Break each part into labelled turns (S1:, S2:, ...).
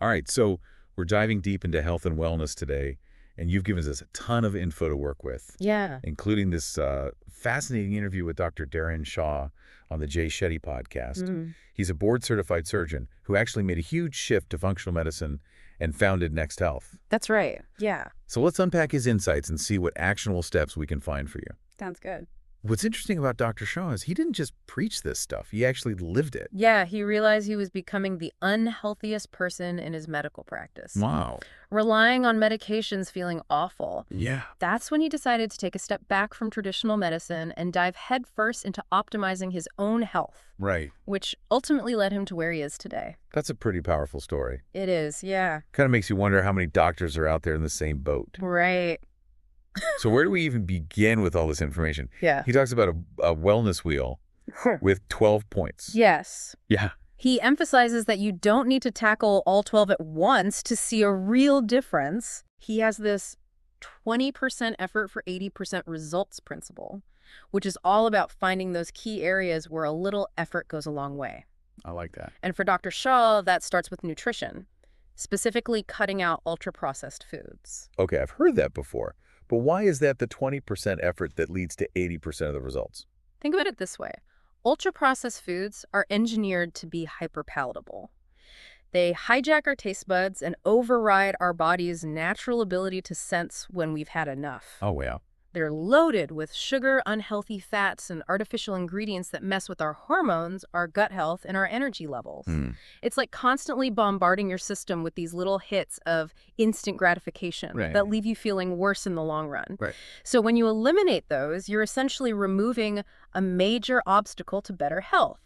S1: All right, so we're diving deep into health and wellness today, and you've given us a ton of info to work with,
S2: Yeah.
S1: including this fascinating interview with Dr. Daran Shai on the Jay Shetty Podcast.
S2: Mm.
S1: He's a board-certified surgeon who actually made a huge shift to functional medicine and founded Next Health.
S2: That's right. Yeah.
S1: So let's unpack his insights and see what actionable steps we can find for you.
S2: Sounds good.
S1: What's interesting about Dr. Shah is he didn't just preach this stuff, he actually lived it.
S2: Yeah, he realized he was becoming the unhealthiest person in his medical practice.
S1: Wow.
S2: Relying on medications, feeling awful.
S1: Yeah.
S2: That's when he decided to take a step back from traditional medicine and dive headfirst into optimizing his own health.
S1: Right.
S2: Which ultimately led him to where he is today.
S1: That's a pretty powerful story.
S2: It is, yeah.
S1: Kind of makes you wonder how many doctors are out there in the same boat.
S2: Right.
S1: So where do we even begin with all this information?
S2: Yeah.
S1: He talks about a wellness wheel with 12 points.
S2: Yes.
S1: Yeah.
S2: He emphasizes that you don't need to tackle all 12 at once to see a real difference. He has this 20% effort for 80% results principle, which is all about finding those key areas where a little effort goes a long way.
S1: I like that.
S2: And for Dr. Shah, that starts with nutrition, specifically cutting out ultra-processed foods.
S1: Okay, I've heard that before. But why is that the 20% effort that leads to 80% of the results?
S2: Think about it this way. Ultra-processed foods are engineered to be hyperpalatable. They hijack our taste buds and override our body's natural ability to sense when we've had enough.
S1: Oh, wow.
S2: They're loaded with sugar, unhealthy fats, and artificial ingredients that mess with our hormones, our gut health, and our energy levels. It's like constantly bombarding your system with these little hits of instant gratification that leave you feeling worse in the long run.
S1: Right.
S2: So when you eliminate those, you're essentially removing a major obstacle to better health.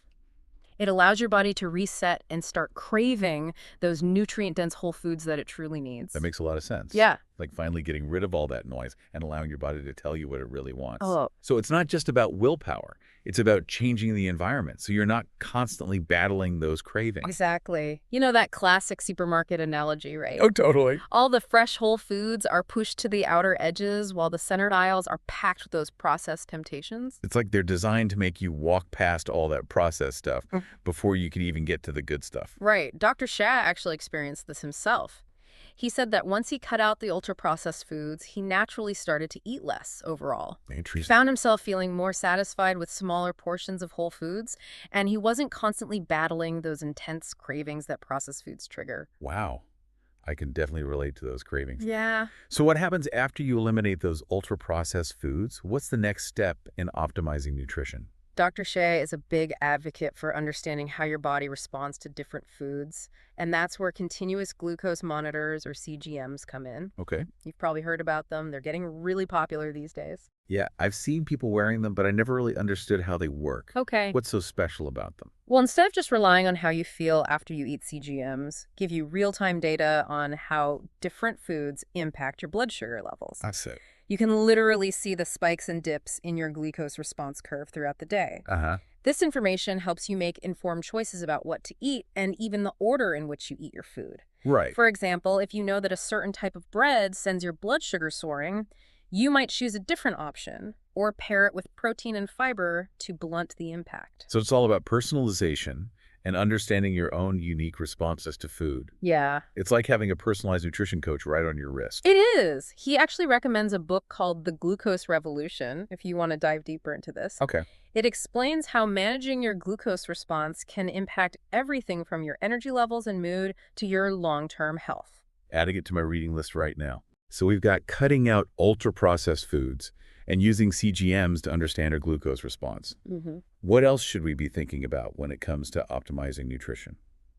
S2: It allows your body to reset and start craving those nutrient-dense whole foods that it truly needs.
S1: That makes a lot of sense.
S2: Yeah.
S1: Like finally getting rid of all that noise and allowing your body to tell you what it really wants.
S2: Oh.
S1: So it's not just about willpower. It's about changing the environment. So you're not constantly battling those cravings.
S2: Exactly. You know that classic supermarket analogy, right?
S1: Oh, totally.
S2: All the fresh whole foods are pushed to the outer edges while the centered aisles are packed with those processed temptations.
S1: It's like they're designed to make you walk past all that processed stuff before you can even get to the good stuff.
S2: Right. Dr. Shah actually experienced this himself. He said that once he cut out the ultra-processed foods, he naturally started to eat less overall.
S1: Interesting.
S2: He found himself feeling more satisfied with smaller portions of whole foods, and he wasn't constantly battling those intense cravings that processed foods trigger.
S1: Wow. I can definitely relate to those cravings.
S2: Yeah.
S1: So what happens after you eliminate those ultra-processed foods? What's the next step in optimizing nutrition?
S2: Dr. Shai is a big advocate for understanding how your body responds to different foods, and that's where continuous glucose monitors, or CGMs, come in.
S1: Okay.
S2: You've probably heard about them. They're getting really popular these days.
S1: Yeah, I've seen people wearing them, but I never really understood how they work.
S2: Okay.
S1: What's so special about them?
S2: Well, instead of just relying on how you feel after you eat CGMs, give you real-time data on how different foods impact your blood sugar levels.
S1: That's it.
S2: You can literally see the spikes and dips in your glucose response curve throughout the day. This information helps you make informed choices about what to eat and even the order in which you eat your food.
S1: Right.
S2: For example, if you know that a certain type of bread sends your blood sugar soaring, you might choose a different option or pair it with protein and fiber to blunt the impact.
S1: So it's all about personalization and understanding your own unique responses to food.
S2: Yeah.
S1: It's like having a personalized nutrition coach right on your wrist.
S2: It is. He actually recommends a book called The Glucose Revolution, if you want to dive deeper into this.
S1: Okay.
S2: It explains how managing your glucose response can impact everything from your energy levels and mood to your long-term health.
S1: Adding it to my reading list right now. So we've got cutting out ultra-processed foods and using CGMs to understand our glucose response. What else should we be thinking about when it comes to optimizing nutrition?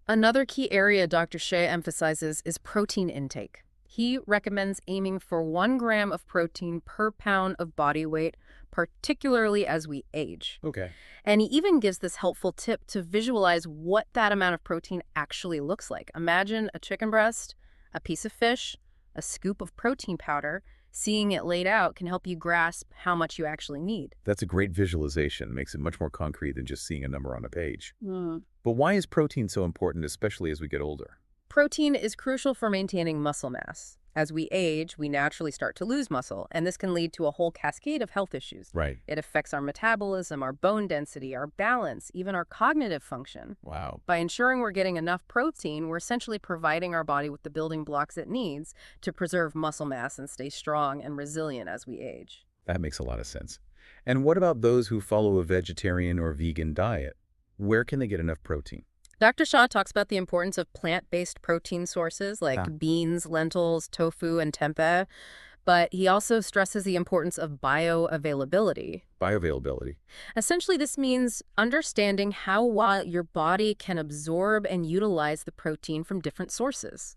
S2: Another key area Dr. Shai emphasizes is protein intake. He recommends aiming for 1 gram of protein per pound of body weight, particularly as we age.
S1: Okay.
S2: And he even gives this helpful tip to visualize what that amount of protein actually looks like. Imagine a chicken breast, a piece of fish, a scoop of protein powder. Seeing it laid out can help you grasp how much you actually need.
S1: That's a great visualization. It makes it much more concrete than just seeing a number on a page. But why is protein so important, especially as we get older?
S2: Protein is crucial for maintaining muscle mass. As we age, we naturally start to lose muscle, and this can lead to a whole cascade of health issues.
S1: Right.
S2: It affects our metabolism, our bone density, our balance, even our cognitive function.
S1: Wow.
S2: By ensuring we're getting enough protein, we're essentially providing our body with the building blocks it needs to preserve muscle mass and stay strong and resilient as we age.
S1: That makes a lot of sense. And what about those who follow a vegetarian or vegan diet? Where can they get enough protein?
S2: Dr. Shah talks about the importance of plant-based protein sources like beans, lentils, tofu, and tempeh, but he also stresses the importance of bioavailability.
S1: Bioavailability.
S2: Essentially, this means understanding how well your body can absorb and utilize the protein from different sources.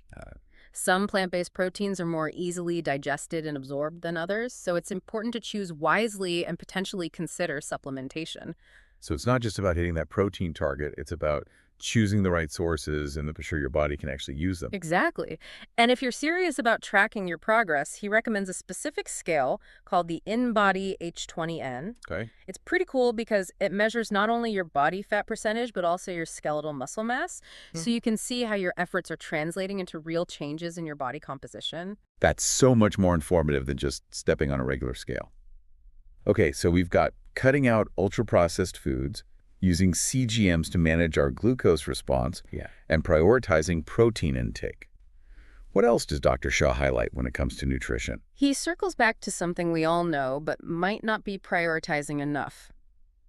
S2: Some plant-based proteins are more easily digested and absorbed than others, so it's important to choose wisely and potentially consider supplementation.
S1: So it's not just about hitting that protein target, it's about choosing the right sources and making sure your body can actually use them.
S2: Exactly. And if you're serious about tracking your progress, he recommends a specific scale called the InBody H20N.
S1: Okay.
S2: It's pretty cool because it measures not only your body fat percentage, but also your skeletal muscle mass. So you can see how your efforts are translating into real changes in your body composition.
S1: That's so much more informative than just stepping on a regular scale. Okay, so we've got cutting out ultra-processed foods, using CGMs to manage our glucose response, and prioritizing protein intake. What else does Dr. Shah highlight when it comes to nutrition?
S2: He circles back to something we all know, but might not be prioritizing enough.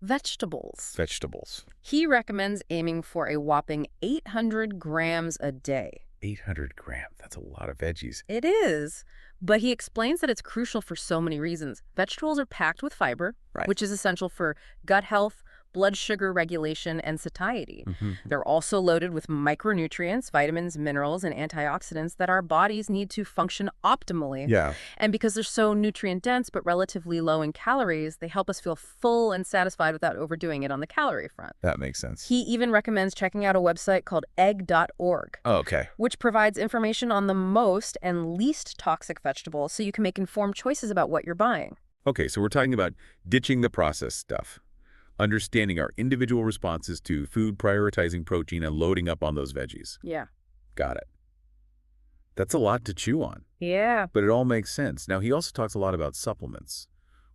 S2: Vegetables.
S1: Vegetables.
S2: He recommends aiming for a whopping 800 grams a day.
S1: 800 grams. That's a lot of veggies.
S2: It is, but he explains that it's crucial for so many reasons. Vegetables are packed with fiber, which is essential for gut health, blood sugar regulation, and satiety. They're also loaded with micronutrients, vitamins, minerals, and antioxidants that our bodies need to function optimally. And because they're so nutrient-dense but relatively low in calories, they help us feel full and satisfied without overdoing it on the calorie front.
S1: That makes sense.
S2: He even recommends checking out a website called egg.org, which provides information on the most and least toxic vegetables so you can make informed choices about what you're buying.
S1: Okay, so we're talking about ditching the processed stuff, understanding our individual responses to food, prioritizing protein, and loading up on those veggies. Got it. That's a lot to chew on. But it all makes sense. Now, he also talks a lot about supplements.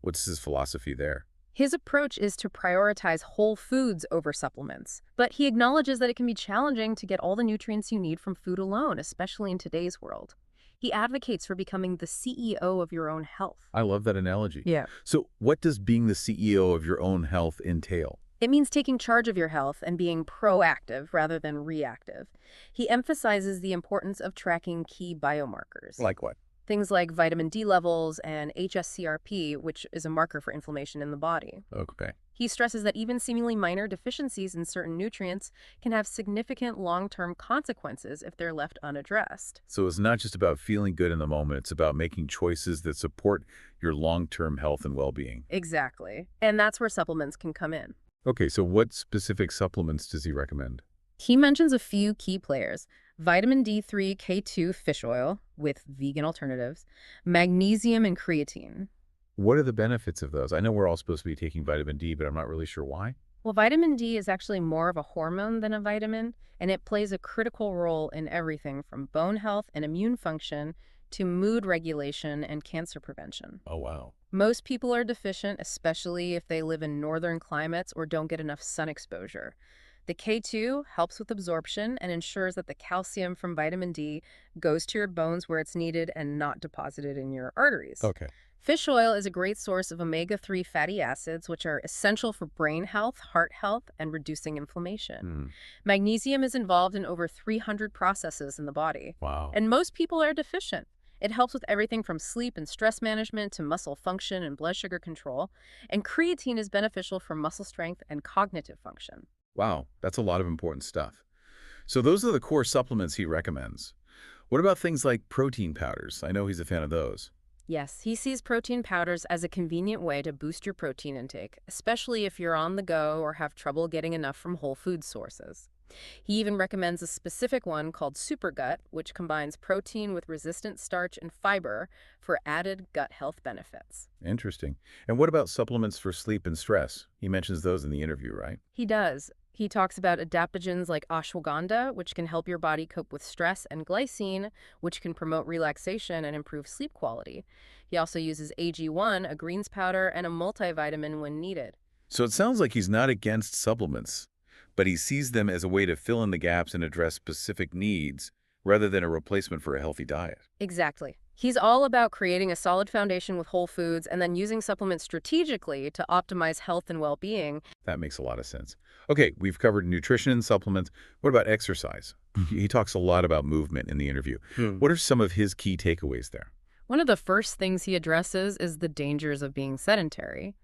S1: What's his philosophy there?
S2: His approach is to prioritize whole foods over supplements, but he acknowledges that it can be challenging to get all the nutrients you need from food alone, especially in today's world. He advocates for becoming the CEO of your own health.
S1: I love that analogy. So what does being the CEO of your own health entail?
S2: It means taking charge of your health and being proactive rather than reactive. He emphasizes the importance of tracking key biomarkers.
S1: Like what?
S2: Things like vitamin D levels and HSCRP, which is a marker for inflammation in the body.
S1: Okay.
S2: He stresses that even seemingly minor deficiencies in certain nutrients can have significant long-term consequences if they're left unaddressed.
S1: So it's not just about feeling good in the moment, it's about making choices that support your long-term health and well-being.
S2: Exactly. And that's where supplements can come in.
S1: Okay, so what specific supplements does he recommend?
S2: He mentions a few key players: vitamin D3, K2 fish oil with vegan alternatives, magnesium, and creatine.
S1: What are the benefits of those? I know we're all supposed to be taking vitamin D, but I'm not really sure why.
S2: Well, vitamin D is actually more of a hormone than a vitamin, and it plays a critical role in everything from bone health and immune function to mood regulation and cancer prevention.
S1: Oh, wow.
S2: Most people are deficient, especially if they live in northern climates or don't get enough sun exposure. The K2 helps with absorption and ensures that the calcium from vitamin D goes to your bones where it's needed and not deposited in your arteries.
S1: Okay.
S2: Fish oil is a great source of omega-3 fatty acids, which are essential for brain health, heart health, and reducing inflammation. Magnesium is involved in over 300 processes in the body.
S1: Wow.
S2: And most people are deficient. It helps with everything from sleep and stress management to muscle function and blood sugar control. And creatine is beneficial for muscle strength and cognitive function.
S1: Wow, that's a lot of important stuff. So those are the core supplements he recommends. What about things like protein powders? I know he's a fan of those.
S2: Yes, he sees protein powders as a convenient way to boost your protein intake, especially if you're on the go or have trouble getting enough from whole food sources. He even recommends a specific one called Supergut, which combines protein with resistant starch and fiber for added gut health benefits.
S1: Interesting. And what about supplements for sleep and stress? He mentions those in the interview, right?
S2: He does. He talks about adaptogens like ashwagandha, which can help your body cope with stress, and glycine, which can promote relaxation and improve sleep quality. He also uses AG1, a greens powder, and a multivitamin when needed.
S1: So it sounds like he's not against supplements, but he sees them as a way to fill in the gaps and address specific needs rather than a replacement for a healthy diet.
S2: Exactly. He's all about creating a solid foundation with whole foods and then using supplements strategically to optimize health and well-being.
S1: That makes a lot of sense. Okay, we've covered nutrition and supplements. What about exercise? He talks a lot about movement in the interview. What are some of his key takeaways there?
S2: One of the first things he addresses is the dangers of being sedentary.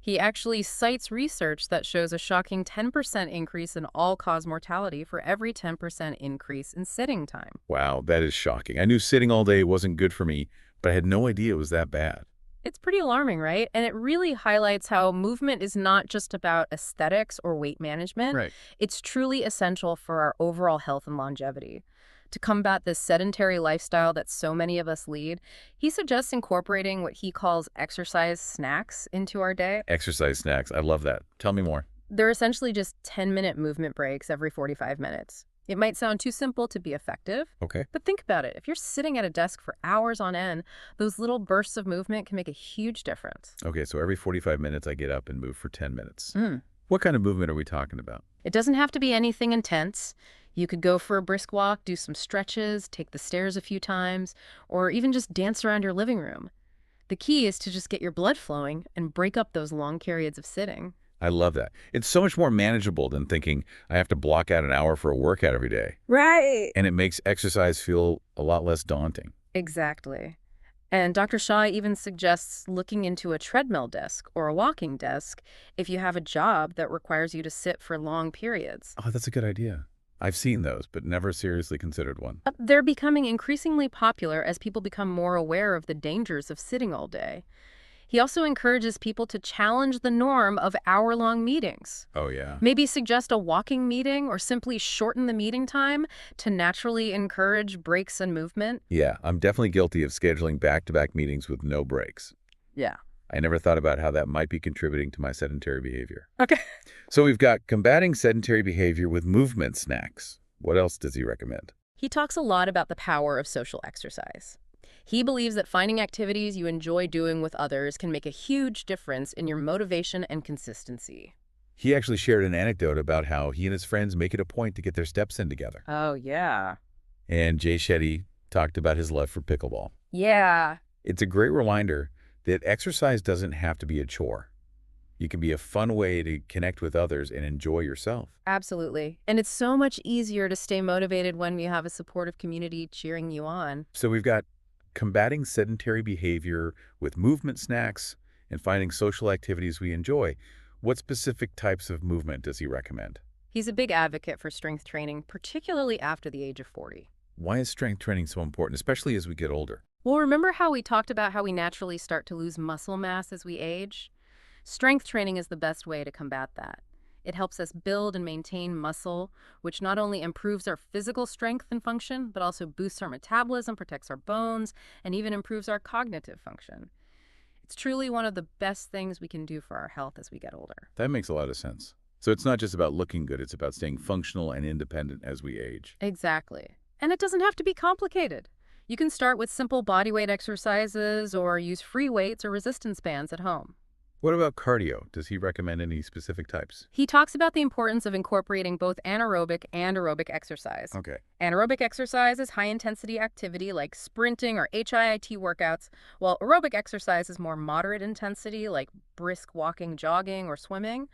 S2: He actually cites research that shows a shocking 10% increase in all-cause mortality for every 10% increase in sitting time.
S1: Wow, that is shocking. I knew sitting all day wasn't good for me, but I had no idea it was that bad.
S2: It's pretty alarming, right? And it really highlights how movement is not just about aesthetics or weight management.
S1: Right.
S2: It's truly essential for our overall health and longevity. To combat this sedentary lifestyle that so many of us lead, he suggests incorporating what he calls exercise snacks into our day.
S1: Exercise snacks. I love that. Tell me more.
S2: They're essentially just 10-minute movement breaks every 45 minutes. It might sound too simple to be effective,
S1: Okay.
S2: but think about it. If you're sitting at a desk for hours on end, those little bursts of movement can make a huge difference.
S1: Okay, so every 45 minutes I get up and move for 10 minutes.
S2: Mm.
S1: What kind of movement are we talking about?
S2: It doesn't have to be anything intense. You could go for a brisk walk, do some stretches, take the stairs a few times, or even just dance around your living room. The key is to just get your blood flowing and break up those long periods of sitting.
S1: I love that. It's so much more manageable than thinking I have to block out an hour for a workout every day.
S2: Right.
S1: And it makes exercise feel a lot less daunting.
S2: Exactly. And Dr. Shai even suggests looking into a treadmill desk or a walking desk if you have a job that requires you to sit for long periods.
S1: Oh, that's a good idea. I've seen those, but never seriously considered one.
S2: They're becoming increasingly popular as people become more aware of the dangers of sitting all day. He also encourages people to challenge the norm of hour-long meetings.
S1: Oh, yeah.
S2: Maybe suggest a walking meeting or simply shorten the meeting time to naturally encourage breaks and movement.
S1: Yeah, I'm definitely guilty of scheduling back-to-back meetings with no breaks.
S2: Yeah.
S1: I never thought about how that might be contributing to my sedentary behavior.
S2: Okay.
S1: So we've got combating sedentary behavior with movement snacks. What else does he recommend?
S2: He talks a lot about the power of social exercise. He believes that finding activities you enjoy doing with others can make a huge difference in your motivation and consistency.
S1: He actually shared an anecdote about how he and his friends make it a point to get their steps in together.
S2: Oh, yeah.
S1: And Jay Shetty talked about his love for pickleball.
S2: Yeah.
S1: It's a great reminder that exercise doesn't have to be a chore. It can be a fun way to connect with others and enjoy yourself.
S2: Absolutely. And it's so much easier to stay motivated when you have a supportive community cheering you on.
S1: So we've got combating sedentary behavior with movement snacks and finding social activities we enjoy. What specific types of movement does he recommend?
S2: He's a big advocate for strength training, particularly after the age of 40.
S1: Why is strength training so important, especially as we get older?
S2: Well, remember how we talked about how we naturally start to lose muscle mass as we age? Strength training is the best way to combat that. It helps us build and maintain muscle, which not only improves our physical strength and function, but also boosts our metabolism, protects our bones, and even improves our cognitive function. It's truly one of the best things we can do for our health as we get older.
S1: That makes a lot of sense. So it's not just about looking good, it's about staying functional and independent as we age.
S2: Exactly. And it doesn't have to be complicated. You can start with simple bodyweight exercises or use free weights or resistance bands at home.
S1: What about cardio? Does he recommend any specific types?
S2: He talks about the importance of incorporating both anaerobic and aerobic exercise.
S1: Okay.
S2: Anaerobic exercise is high-intensity activity like sprinting or HIIT workouts, while aerobic exercise is more moderate intensity like brisk walking, jogging, or swimming.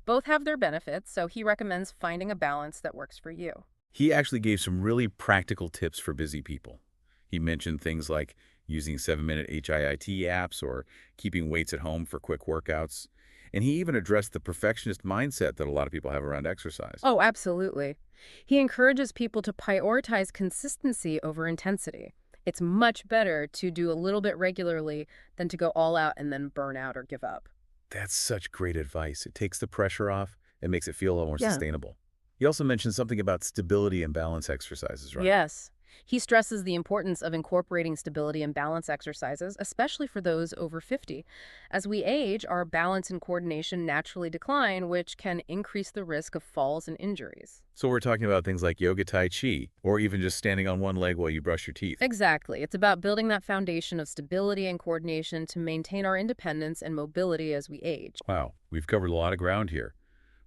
S2: Both have their benefits, so he recommends finding a balance that works for you.
S1: He actually gave some really practical tips for busy people. He mentioned things like using 7-minute HIIT apps or keeping weights at home for quick workouts. And he even addressed the perfectionist mindset that a lot of people have around exercise.
S2: Oh, absolutely. He encourages people to prioritize consistency over intensity. It's much better to do a little bit regularly than to go all out and then burn out or give up.
S1: That's such great advice. It takes the pressure off and makes it feel a lot more
S2: Yeah.
S1: sustainable. He also mentioned something about stability and balance exercises, right?
S2: Yes. He stresses the importance of incorporating stability and balance exercises, especially for those over 50. As we age, our balance and coordination naturally decline, which can increase the risk of falls and injuries.
S1: So we're talking about things like yoga tai chi, or even just standing on one leg while you brush your teeth.
S2: Exactly. It's about building that foundation of stability and coordination to maintain our independence and mobility as we age.
S1: Wow, we've covered a lot of ground here.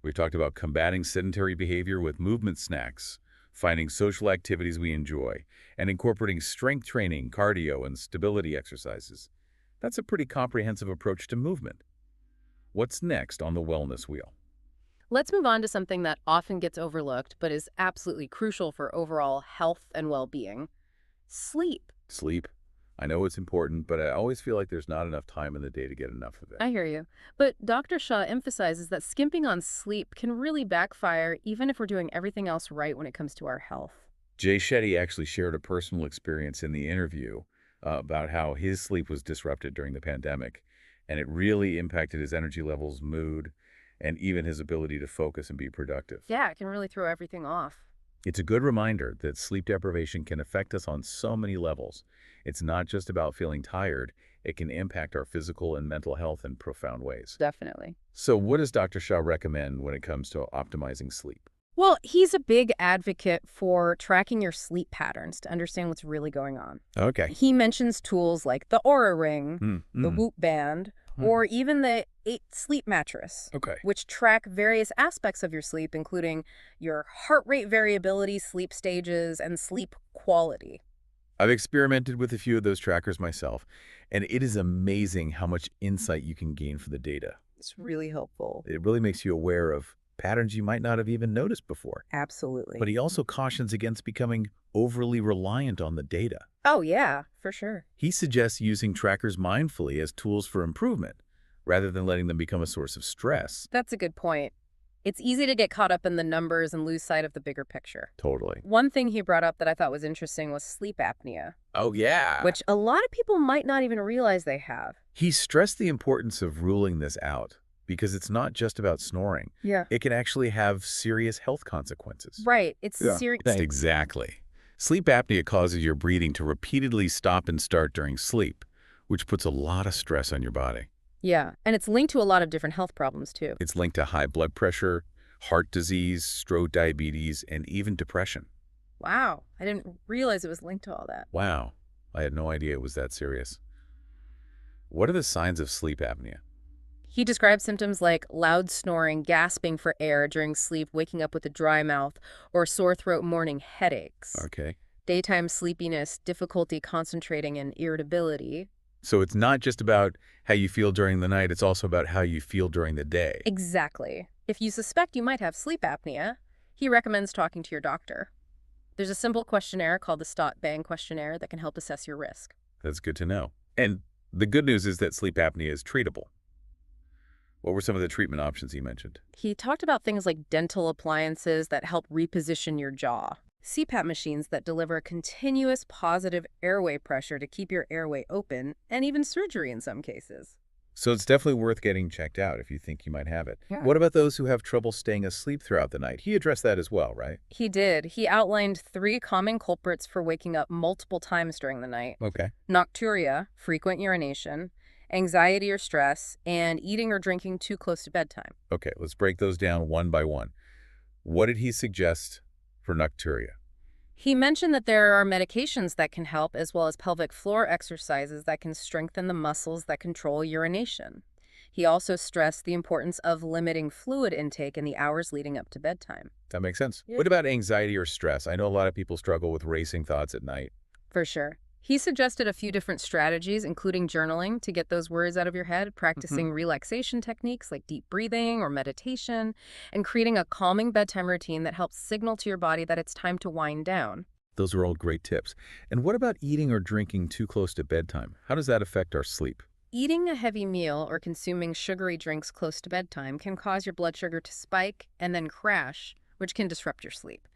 S1: We've talked about combating sedentary behavior with movement snacks, finding social activities we enjoy, and incorporating strength training, cardio, and stability exercises. That's a pretty comprehensive approach to movement. What's next on the wellness wheel?
S2: Let's move on to something that often gets overlooked but is absolutely crucial for overall health and well-being: sleep.
S1: Sleep. I know it's important, but I always feel like there's not enough time in the day to get enough of it.
S2: I hear you. But Dr. Shah emphasizes that skimping on sleep can really backfire even if we're doing everything else right when it comes to our health.
S1: Jay Shetty actually shared a personal experience in the interview about how his sleep was disrupted during the pandemic, and it really impacted his energy levels, mood, and even his ability to focus and be productive.
S2: Yeah, it can really throw everything off.
S1: It's a good reminder that sleep deprivation can affect us on so many levels. It's not just about feeling tired. It can impact our physical and mental health in profound ways.
S2: Definitely.
S1: So what does Dr. Shah recommend when it comes to optimizing sleep?
S2: Well, he's a big advocate for tracking your sleep patterns to understand what's really going on.
S1: Okay.
S2: He mentions tools like the Aura Ring, the Whoop Band, or even the 8 Sleep Mattress,
S1: Okay.
S2: which track various aspects of your sleep, including your heart rate variability, sleep stages, and sleep quality.
S1: I've experimented with a few of those trackers myself, and it is amazing how much insight you can gain from the data.
S2: It's really helpful.
S1: It really makes you aware of patterns you might not have even noticed before.
S2: Absolutely.
S1: But he also cautions against becoming overly reliant on the data.
S2: Oh, yeah, for sure.
S1: He suggests using trackers mindfully as tools for improvement, rather than letting them become a source of stress.
S2: That's a good point. It's easy to get caught up in the numbers and lose sight of the bigger picture.
S1: Totally.
S2: One thing he brought up that I thought was interesting was sleep apnea,
S1: Oh, yeah.
S2: which a lot of people might not even realize they have.
S1: He stressed the importance of ruling this out, because it's not just about snoring.
S2: Yeah.
S1: It can actually have serious health consequences.
S2: Right. It's serious.
S1: Exactly. Sleep apnea causes your breathing to repeatedly stop and start during sleep, which puts a lot of stress on your body.
S2: Yeah. And it's linked to a lot of different health problems, too.
S1: It's linked to high blood pressure, heart disease, stroke, diabetes, and even depression.
S2: Wow. I didn't realize it was linked to all that.
S1: Wow. I had no idea it was that serious. What are the signs of sleep apnea?
S2: He describes symptoms like loud snoring, gasping for air during sleep, waking up with a dry mouth, or sore throat, morning headaches.
S1: Okay.
S2: Daytime sleepiness, difficulty concentrating, and irritability.
S1: So it's not just about how you feel during the night, it's also about how you feel during the day.
S2: Exactly. If you suspect you might have sleep apnea, he recommends talking to your doctor. There's a simple questionnaire called the Stott-Bang questionnaire that can help assess your risk.
S1: That's good to know. And the good news is that sleep apnea is treatable. What were some of the treatment options he mentioned?
S2: He talked about things like dental appliances that help reposition your jaw, CPAP machines that deliver continuous positive airway pressure to keep your airway open, and even surgery in some cases.
S1: So it's definitely worth getting checked out if you think you might have it.
S2: Yeah.
S1: What about those who have trouble staying asleep throughout the night? He addressed that as well, right?
S2: He did. He outlined 3 common culprits for waking up multiple times during the night:
S1: Okay.
S2: nocturia, frequent urination, anxiety or stress, and eating or drinking too close to bedtime.
S1: Okay, let's break those down one by one. What did he suggest for nocturia?
S2: He mentioned that there are medications that can help, as well as pelvic floor exercises that can strengthen the muscles that control urination. He also stressed the importance of limiting fluid intake in the hours leading up to bedtime.
S1: That makes sense.
S2: Yeah.
S1: What about anxiety or stress? I know a lot of people struggle with racing thoughts at night.
S2: For sure. He suggested a few different strategies, including journaling to get those worries out of your head, practicing relaxation techniques like deep breathing or meditation, and creating a calming bedtime routine that helps signal to your body that it's time to wind down.
S1: Those are all great tips. And what about eating or drinking too close to bedtime? How does that affect our sleep?
S2: Eating a heavy meal or consuming sugary drinks close to bedtime can cause your blood sugar to spike and then crash, which can disrupt your sleep.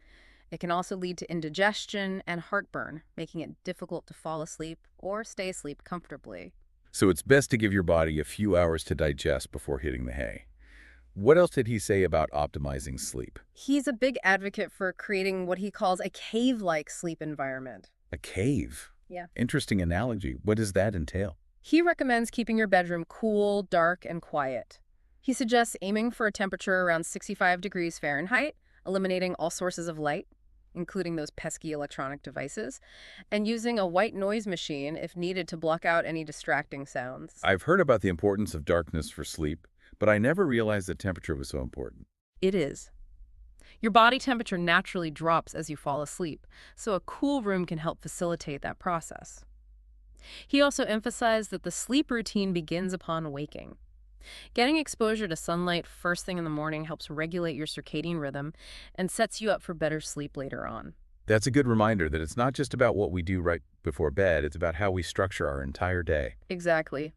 S2: It can also lead to indigestion and heartburn, making it difficult to fall asleep or stay asleep comfortably.
S1: So it's best to give your body a few hours to digest before hitting the hay. What else did he say about optimizing sleep?
S2: He's a big advocate for creating what he calls a cave-like sleep environment.
S1: A cave?
S2: Yeah.
S1: Interesting analogy. What does that entail?
S2: He recommends keeping your bedroom cool, dark, and quiet. He suggests aiming for a temperature around 65 degrees Fahrenheit, eliminating all sources of light, including those pesky electronic devices, and using a white noise machine if needed to block out any distracting sounds.
S1: I've heard about the importance of darkness for sleep, but I never realized that temperature was so important.
S2: It is. Your body temperature naturally drops as you fall asleep, so a cool room can help facilitate that process. He also emphasized that the sleep routine begins upon waking. Getting exposure to sunlight first thing in the morning helps regulate your circadian rhythm and sets you up for better sleep later on.
S1: That's a good reminder that it's not just about what we do right before bed, it's about how we structure our entire day.
S2: Exactly.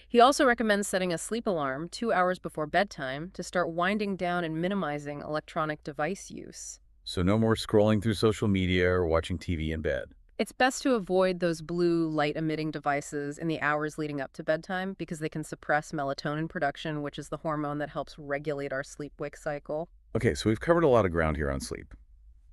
S2: He also recommends setting a sleep alarm 2 hours before bedtime to start winding down and minimizing electronic device use.
S1: So no more scrolling through social media or watching TV in bed.
S2: It's best to avoid those blue light-emitting devices in the hours leading up to bedtime because they can suppress melatonin production, which is the hormone that helps regulate our sleep-wake cycle.
S1: Okay, so we've covered a lot of ground here on sleep.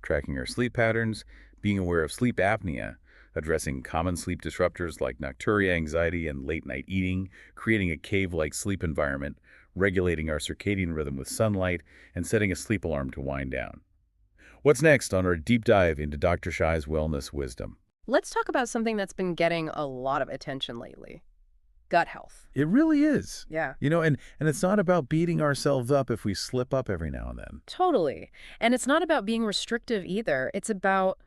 S1: Tracking our sleep patterns, being aware of sleep apnea, addressing common sleep disruptors like nocturia, anxiety, and late-night eating, creating a cave-like sleep environment, regulating our circadian rhythm with sunlight, and setting a sleep alarm to wind down. What's next on our deep dive into Dr. Shai's wellness wisdom?
S2: Let's talk about something that's been getting a lot of attention lately. Gut health.
S1: It really is.
S2: Yeah.
S1: And it's not about beating ourselves up if we slip up every now and then.
S2: Totally. And it's not about being restrictive either. It's about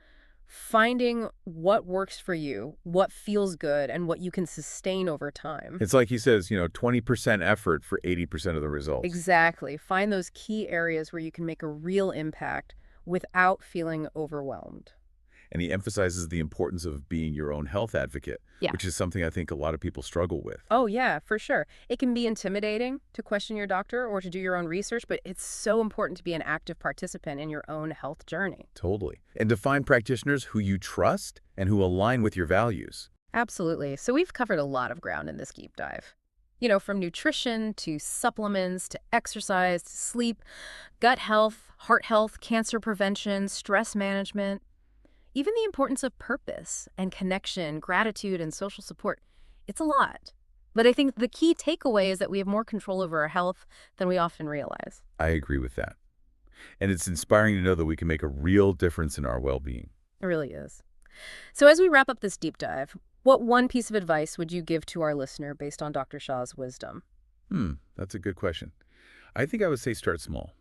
S2: finding what works for you, what feels good, and what you can sustain over time.
S1: It's like he says, 20% effort for 80% of the results.
S2: Exactly. Find those key areas where you can make a real impact without feeling overwhelmed.
S1: And he emphasizes the importance of being your own health advocate, which is something I think a lot of people struggle with.
S2: Oh, yeah, for sure. It can be intimidating to question your doctor or to do your own research, but it's so important to be an active participant in your own health journey.
S1: Totally. And to find practitioners who you trust and who align with your values.
S2: Absolutely. So we've covered a lot of ground in this deep dive. From nutrition to supplements to exercise to sleep, gut health, heart health, cancer prevention, stress management, even the importance of purpose and connection, gratitude, and social support. It's a lot. But I think the key takeaway is that we have more control over our health than we often realize.
S1: I agree with that. And it's inspiring to know that we can make a real difference in our well-being.
S2: It really is. So as we wrap up this deep dive, what one piece of advice would you give to our listener based on Dr. Shai's wisdom?
S1: That's a good question. I think I would say start small.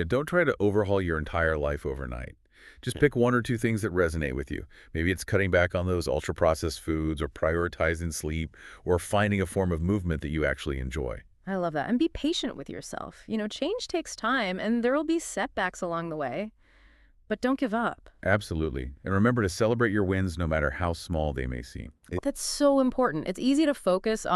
S1: Don't try to overhaul your entire life overnight. Just pick one or two things that resonate with you. Maybe it's cutting back on those ultra-processed foods or prioritizing sleep or finding a form of movement that you actually enjoy.
S2: I love that. And be patient with yourself. Change takes time and there will be setbacks along the way. But don't give up.
S1: Absolutely. And remember to celebrate your wins no matter how small they may seem.
S2: That's so important. It's easy to focus on